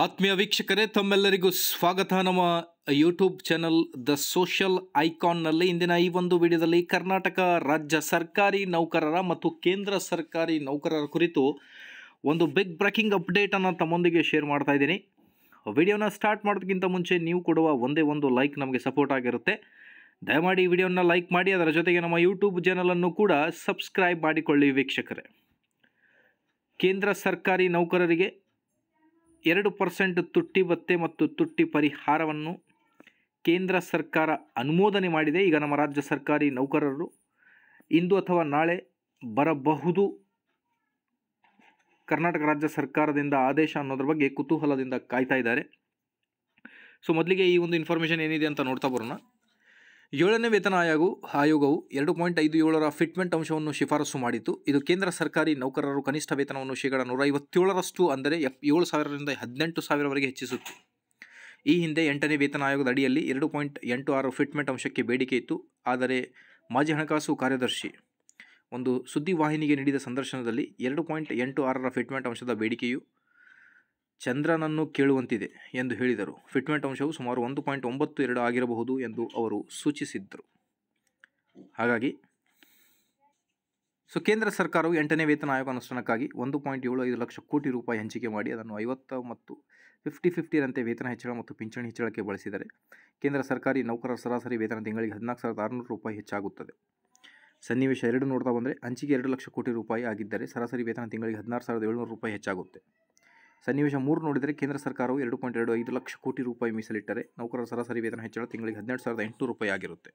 ಆತ್ಮೀಯ ವೀಕ್ಷಕರೇ, ತಮ್ಮೆಲ್ಲರಿಗೂ ಸ್ವಾಗತ ನಮ್ಮ ಯೂಟ್ಯೂಬ್ ಚಾನಲ್ ದ ಸೋಷಿಯಲ್ ಐಕಾನ್ನಲ್ಲಿ. ಇಂದಿನ ಈ ಒಂದು ವಿಡಿಯೋದಲ್ಲಿ ಕರ್ನಾಟಕ ರಾಜ್ಯ ಸರ್ಕಾರಿ ನೌಕರರ ಮತ್ತು ಕೇಂದ್ರ ಸರ್ಕಾರಿ ನೌಕರರ ಕುರಿತು ಒಂದು ಬಿಗ್ ಬ್ರೇಕಿಂಗ್ ಅಪ್ಡೇಟನ್ನು ತಮ್ಮೊಂದಿಗೆ ಶೇರ್ ಮಾಡ್ತಾ ಇದ್ದೀನಿ. ವಿಡಿಯೋನ ಸ್ಟಾರ್ಟ್ ಮಾಡೋದಕ್ಕಿಂತ ಮುಂಚೆ ನೀವು ಕೊಡುವ ಒಂದೇ ಒಂದು ಲೈಕ್ ನಮಗೆ ಸಪೋರ್ಟ್ ಆಗಿರುತ್ತೆ. ದಯಮಾಡಿ ಈ ವಿಡಿಯೋನ ಲೈಕ್ ಮಾಡಿ, ಅದರ ಜೊತೆಗೆ ನಮ್ಮ ಯೂಟ್ಯೂಬ್ ಚಾನಲನ್ನು ಕೂಡ ಸಬ್ಸ್ಕ್ರೈಬ್ ಮಾಡಿಕೊಳ್ಳಿ. ವೀಕ್ಷಕರೇ, ಕೇಂದ್ರ ಸರ್ಕಾರಿ ನೌಕರರಿಗೆ 2% ತುಟ್ಟಿ ಭತ್ಯೆ ಮತ್ತು ತುಟ್ಟಿ ಪರಿಹಾರವನ್ನು ಕೇಂದ್ರ ಸರ್ಕಾರ ಅನುಮೋದನೆ ಮಾಡಿದೆ. ಈಗ ನಮ್ಮ ರಾಜ್ಯ ಸರ್ಕಾರಿ ನೌಕರರು ಇಂದು ಅಥವಾ ನಾಳೆ ಬರಬಹುದು ಕರ್ನಾಟಕ ರಾಜ್ಯ ಸರ್ಕಾರದಿಂದ ಆದೇಶ ಅನ್ನೋದ್ರ ಬಗ್ಗೆ ಕುತೂಹಲದಿಂದ ಕಾಯ್ತಾ ಇದ್ದಾರೆ. ಸೊ ಮೊದಲಿಗೆ ಈ ಒಂದು ಇನ್ಫಾರ್ಮೇಷನ್ ಏನಿದೆ ಅಂತ ನೋಡ್ತಾ ಬರೋಣ. 7ನೇ ವೇತನ ಆಯೋಗವು 2.57ರ ಫಿಟ್ಮೆಂಟ್ ಅಂಶವನ್ನು ಶಿಫಾರಸು ಮಾಡಿತ್ತು. ಇದು ಕೇಂದ್ರ ಸರ್ಕಾರಿ ನೌಕರರು ಕನಿಷ್ಠ ವೇತನವನ್ನು ಶೇಕಡ 157ರಷ್ಟು ಅಂದರೆ 7,000ರಿಂದ 18,000ವರೆಗೆ ಹೆಚ್ಚಿಸುತ್ತೆ. ಈ ಹಿಂದೆ 8ನೇ ವೇತನ ಆಯೋಗದ ಅಡಿಯಲ್ಲಿ 2.86 ಫಿಟ್ಮೆಂಟ್ ಅಂಶಕ್ಕೆ ಬೇಡಿಕೆ ಇತ್ತು. ಆದರೆ ಮಾಜಿ ಹಣಕಾಸು ಕಾರ್ಯದರ್ಶಿ ಒಂದು ಸುದ್ದಿವಾಹಿನಿಗೆ ನೀಡಿದ ಸಂದರ್ಶನದಲ್ಲಿ 2.86ರ ಫಿಟ್ಮೆಂಟ್ ಅಂಶದ ಬೇಡಿಕೆಯು ಚಂದ್ರನನ್ನು ಕೇಳುವಂತಿದೆ ಎಂದು ಹೇಳಿದರು. ಫಿಟ್ಮೆಂಟ್ ಅಂಶವು ಸುಮಾರು 1.92 ಆಗಿರಬಹುದು ಎಂದು ಅವರು ಸೂಚಿಸಿದ್ದರು. ಹಾಗಾಗಿ ಕೇಂದ್ರ ಸರ್ಕಾರವು 8ನೇ ವೇತನ ಆಯೋಗ ಅನುಷ್ಠಾನಕ್ಕಾಗಿ 1.75 ಲಕ್ಷ ಕೋಟಿ ರೂಪಾಯಿ ಹಂಚಿಕೆ ಮಾಡಿ ಅದನ್ನು 50 ಮತ್ತು 50-50ರಂತೆ ವೇತನ ಹೆಚ್ಚಳ ಮತ್ತು ಪಿಂಚಣಿ ಹೆಚ್ಚಳಕ್ಕೆ ಬಳಸಿದರೆ ಕೇಂದ್ರ ಸರ್ಕಾರಿ ನೌಕರರ ಸರಾಸರಿ ವೇತನ ತಿಂಗಳಿಗೆ 14,600 ರೂಪಾಯಿ ಹೆಚ್ಚಾಗುತ್ತದೆ. ಸನ್ನಿವೇಶ 2 ನೋಡ್ತಾ ಬಂದರೆ ಹಂಚಿಕೆ 2 ಲಕ್ಷ ಕೋಟಿ ರೂಪಾಯಿ ಆಗಿದ್ದರೆ ಸರಾಸರಿ ವೇತನ ತಿಂಗಳಿಗೆ 16,700 ರೂಪಾಯಿ ಹೆಚ್ಚಾಗುತ್ತೆ. ಸನ್ನಿವೇಶ 3 ನೋಡಿದರೆ ಕೇಂದ್ರ ಸರ್ಕಾರವು 2.25 ಲಕ್ಷ ಕೋಟಿ ರೂಪಾಯಿ ಮೀಸಲಿಟ್ಟರೆ ನೌಕರರ ಸರಾಸರಿ ವೇತನ ಹೆಚ್ಚಳ ತಿಂಗಳಿಗೆ 12,800 ರೂಪಾಯಿ ಆಗಿರುತ್ತೆ.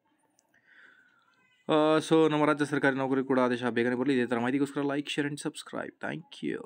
ಸೊ ನಮ್ಮ ರಾಜ್ಯ ಸರ್ಕಾರಿ ನೌಕರಿ ಕೂಡ ಆದೇಶ ಬೇಗನೆ ಬರಲಿ. ಇದೇ ಥರ ಮಾಹಿತಿಗೋಸ್ಕರ like, share and subscribe. Thank you.